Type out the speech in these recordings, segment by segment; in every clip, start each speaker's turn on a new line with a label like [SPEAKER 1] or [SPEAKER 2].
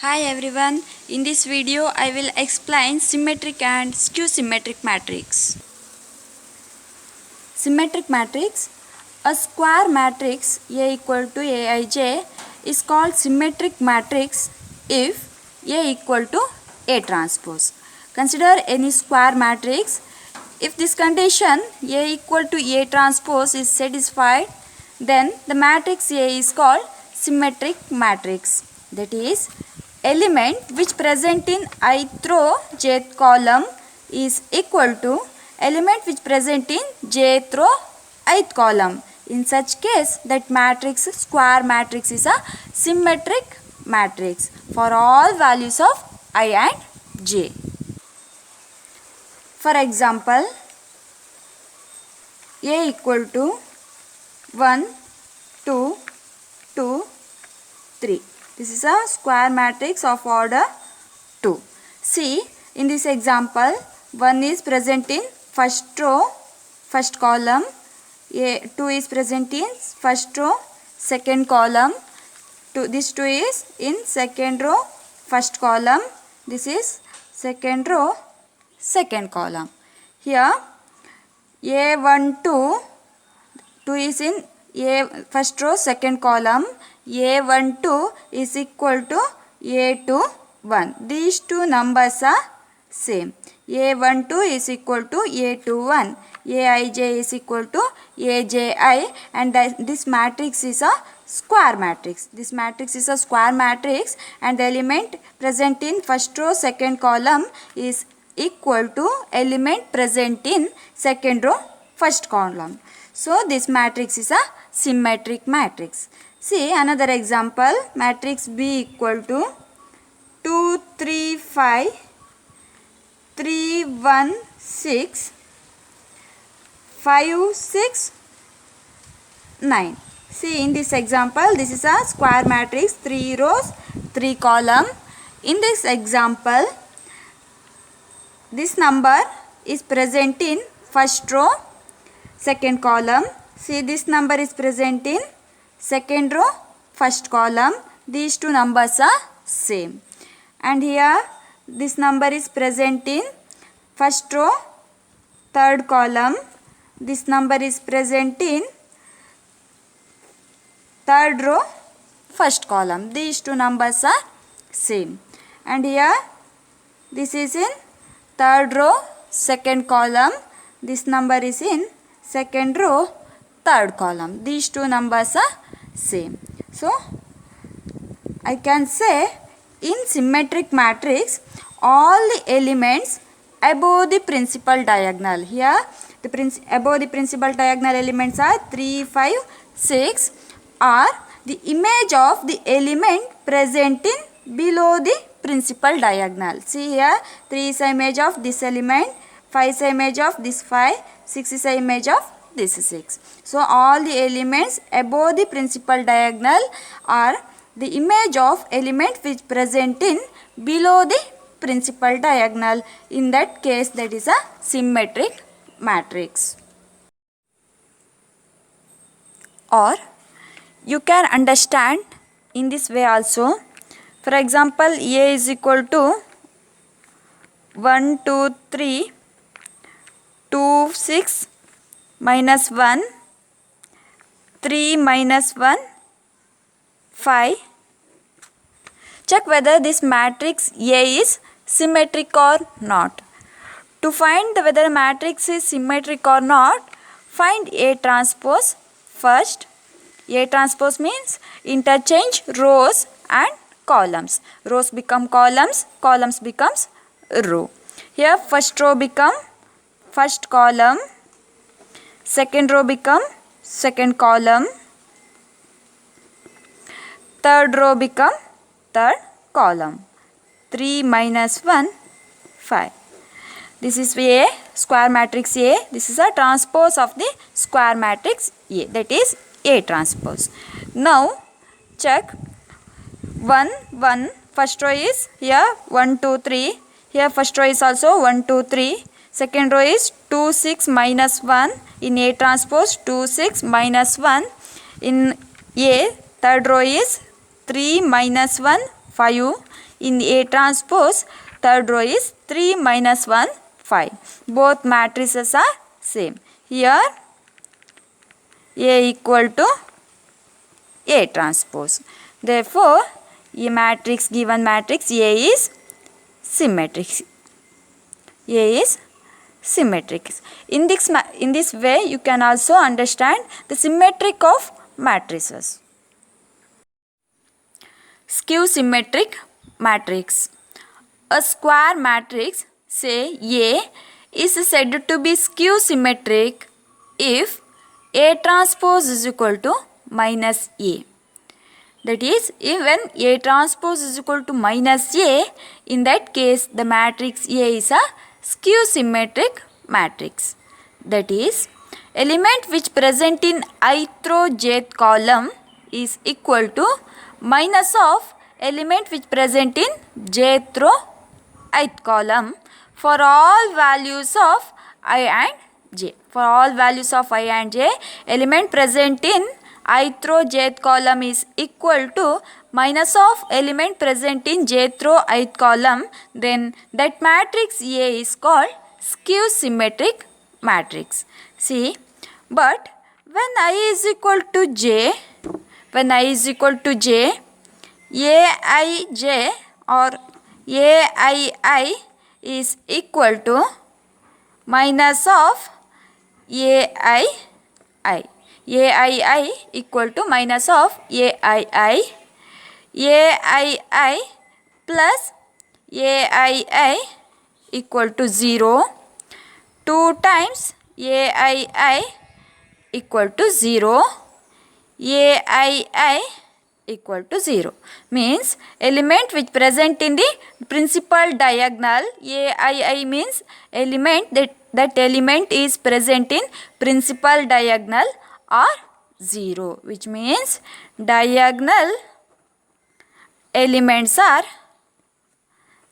[SPEAKER 1] Hi everyone, in this video I will explain symmetric and skew symmetric matrix. Symmetric matrix, a square matrix A equal to Aij is called symmetric matrix if A equal to A transpose. Consider any square matrix. If this condition A equal to A transpose is satisfied, then the matrix A is called symmetric matrix. That is, element which present in ith row jth column is equal to element which present in jth row ith column. In such case, that matrix, square matrix, is a symmetric matrix for all values of I and j. For example, A equal to 1, 2, 2, 3. This is a square matrix of order 2. See, in this example, 1 is present in first row, first column. 2 is present in first row, second column. This 2 is in second row, first column. This is second row, second column. Here, A12, 2 is in first row, second column. A12 is equal to A21. These two numbers are same. A12 is equal to A21. Aij is equal to Aji, and this matrix is a square matrix. This matrix is a square matrix, and the element present in first row, second column is equal to element present in second row, first column. So this matrix is a symmetric matrix. See another example, matrix B equal to 2, 3, 5, 3, 1, 6, 5, 6, 9. See in this example, this is a square matrix, 3 rows, 3 column. In this example, this number is present in first row, second column. See, this number is present in second row, first column. These two numbers are same. And here this number is present in first row, third column. This number is present in third row, first column. These two numbers are same. And here this is in third row, second column. This number is in second row, third column. These two numbers are same. So, I can say in symmetric matrix, all the elements above the principal diagonal. Here, above the principal diagonal elements are 3, 5, 6 are the image of the element present in below the principal diagonal. See here, 3 is the image of this element, 5 is the image of this 5, 6 is the image of this 6. So, all the elements above the principal diagonal are the image of element which present in below the principal diagonal. In that case, that is a symmetric matrix. Or you can understand in this way also. For example, A is equal to 1, 2, 3, 2, 6, minus 1, 3 minus 1, 5. Check whether this matrix A is symmetric or not. To find whether a matrix is symmetric or not, find A transpose first. A transpose means interchange rows and columns. Rows become columns, columns becomes row. Here first row become first column, second row become second column, third row become third column. 3 minus 1, 5. This is A, square matrix A. This is a transpose of the square matrix A, that is A transpose. Now check 1, 1. First row is here 1, 2, 3. Here first row is also 1, 2, 3. Second row is 2, 6 minus 1. In A transpose 2, 6 minus 1. In A, third row is 3 minus 1, 5. In A transpose, third row is 3 minus 1, 5. Both matrices are same. Here A equal to A transpose. Therefore, a matrix, given matrix A is symmetric. A is symmetric. In this way, you can also understand the symmetric of matrices. Skew symmetric matrix. A square matrix, say A, is said to be skew symmetric if A transpose is equal to minus A. That is, when A transpose is equal to minus A, in that case the matrix A is a skew symmetric matrix. That is, element which present in ith row jth column is equal to minus of element which present in jth row ith column for all values of I and j. For all values of I and j, element present in ith row jth column is equal to minus of element present in jth row ith column, then that matrix A is called skew symmetric matrix. See, but when I is equal to j, Aij or Aii is equal to minus of Aii. Aii equal to minus of Aii. Aii plus Aii equal to 0. 2 times Aii equal to 0. Aii equal to 0. Means element which present in the principal diagonal. Aii means element that element is present in principal diagonal are 0, which means diagonal elements are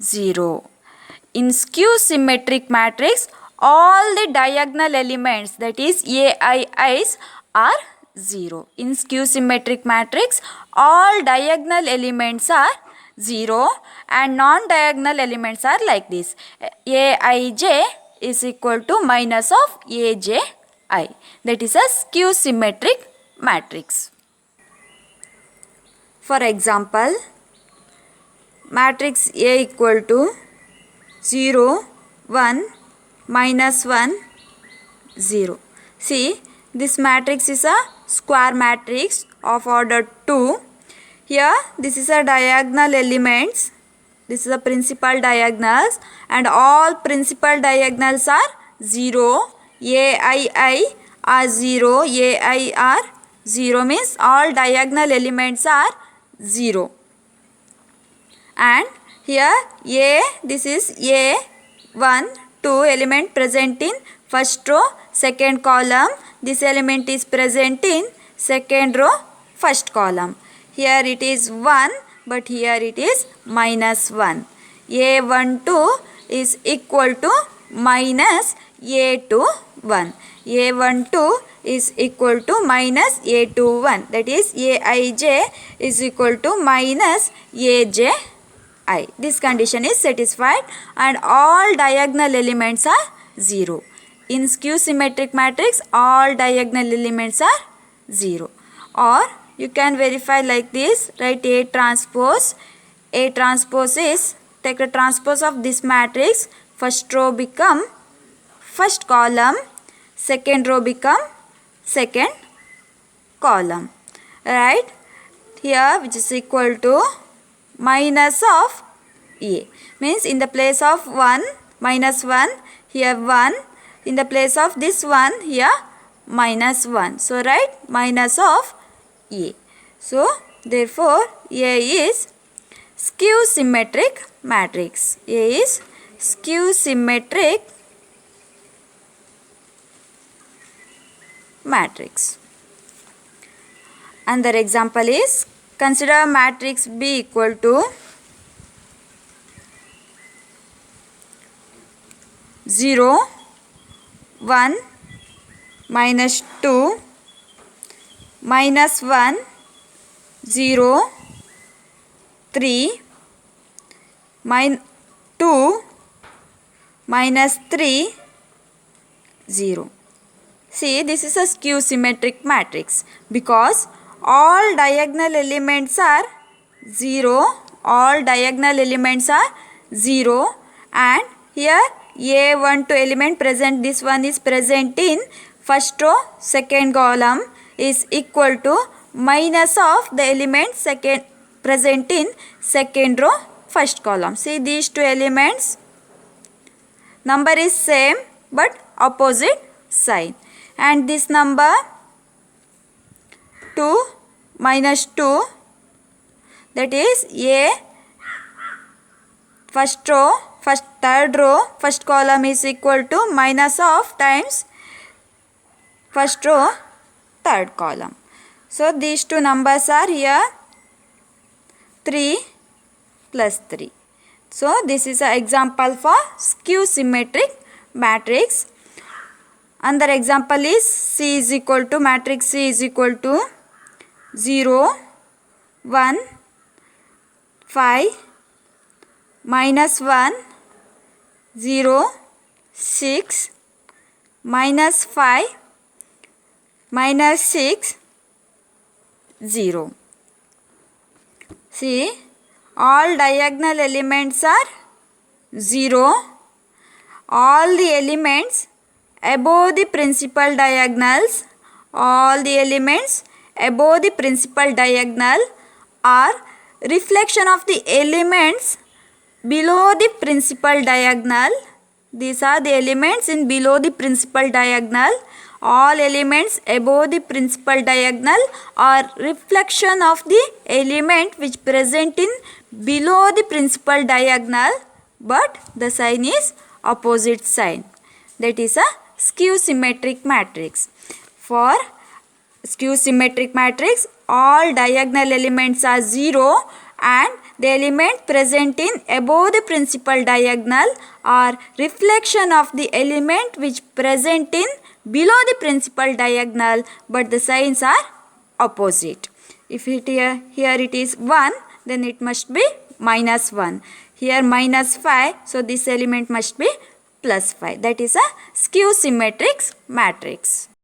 [SPEAKER 1] 0. In skew symmetric matrix, all the diagonal elements, that is Ai's, are 0. In skew symmetric matrix, all diagonal elements are 0 and non-diagonal elements are like this. Aij is equal to minus of Aji. That is a skew symmetric matrix. For example, matrix A equal to 0, 1, minus 1, 0. See, this matrix is a square matrix of order 2. Here, this is a diagonal elements. This is a principal diagonals and all principal diagonals are 0. Aii are 0. Ai are 0 means all diagonal elements are 0. And here A, this is A, 1, 2 element present in first row, second column. This element is present in second row, first column. Here it is 1, but here it is minus 1. A12 is equal to minus A21. A12 is equal to minus A21. That is Aij is equal to minus Aji. This condition is satisfied and all diagonal elements are 0. In skew symmetric matrix, all diagonal elements are 0. Or you can verify like this. Write A transpose. A transpose is, take the transpose of this matrix. First row become first column. Second row become second column. Right? Here which is equal to minus of A. Means in the place of 1, minus 1, here 1. In the place of this 1, here minus 1. So write minus of A. So therefore A is skew symmetric matrix. A is skew symmetric matrix. Another example is, consider matrix B equal to 0, 1, minus 2, minus 1, 0, 3, 2 minus 3 0. See, this is a skew symmetric matrix because all diagonal elements are 0. All diagonal elements are 0, and here A12 element present, this one is present in first row second column is equal to minus of the element second present in second row first column. See, these two elements, number is same but opposite sign, and this number 2 minus 2, that is A first row, third row first column is equal to minus of times first row third column. So these two numbers are here 3 plus 3. So this is an example for skew symmetric matrix. Another example is C is equal to, matrix C is equal to 0, 1, 5, minus 1, 0, 6, minus 5, minus 6, 0. See, all diagonal elements are 0. All the elements above the principal diagonals, all the elements above the principal diagonal are reflection of the elements below the principal diagonal. These are the elements in below the principal diagonal. All elements above the principal diagonal are reflection of the element which present in below the principal diagonal, but the sign is opposite sign. That is a skew symmetric matrix. For skew symmetric matrix, all diagonal elements are 0 and the element present in above the principal diagonal are reflection of the element which present in below the principal diagonal, but the signs are opposite. If it here it is 1, then it must be minus 1. Here minus 5, so this element must be plus 5. That is a skew symmetric matrix.